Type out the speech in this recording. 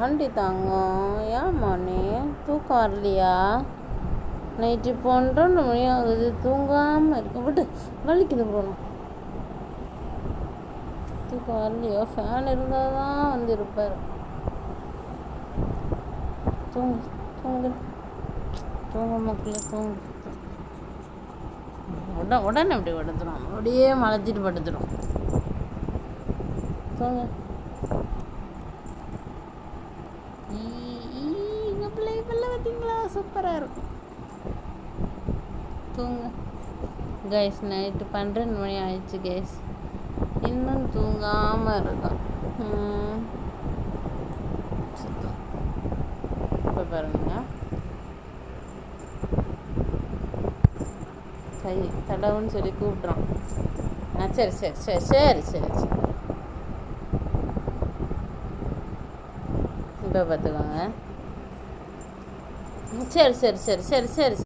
Aunty தாங்க ஏம்மா நீ தூக்கம் வரலையா? நைட்டு 12 மணி ஆகுது, தூங்காமல் இருக்க விட்டு வலிக்குது போகணும். தூக்கம் வரலையோ? ஃபேன் இருந்தால் தான் வந்து இருப்பார். தூங்கு தூங்கு தூங்க மக்களே தூங்கு. உடனே அப்படி படுத்துடும், அப்படியே மலைச்சிட்டு படுத்துடும். தூங்கு. பிள்ளை பார்த்தீங்களா, சூப்பராக இருக்கும். தூங்க கைஸ். நைட்டு 12 மணி ஆயிடுச்சு கைஸ், இன்னும் தூங்காமல் இருக்கான். இப்போ பாருங்க, கை தடவுன்னு சொல்லி கூப்பிட்றான். சரி சரி சரி சரி சரி சரி இப்போ பார்த்துக்கோங்க. சரி சரி சரி சரி சரி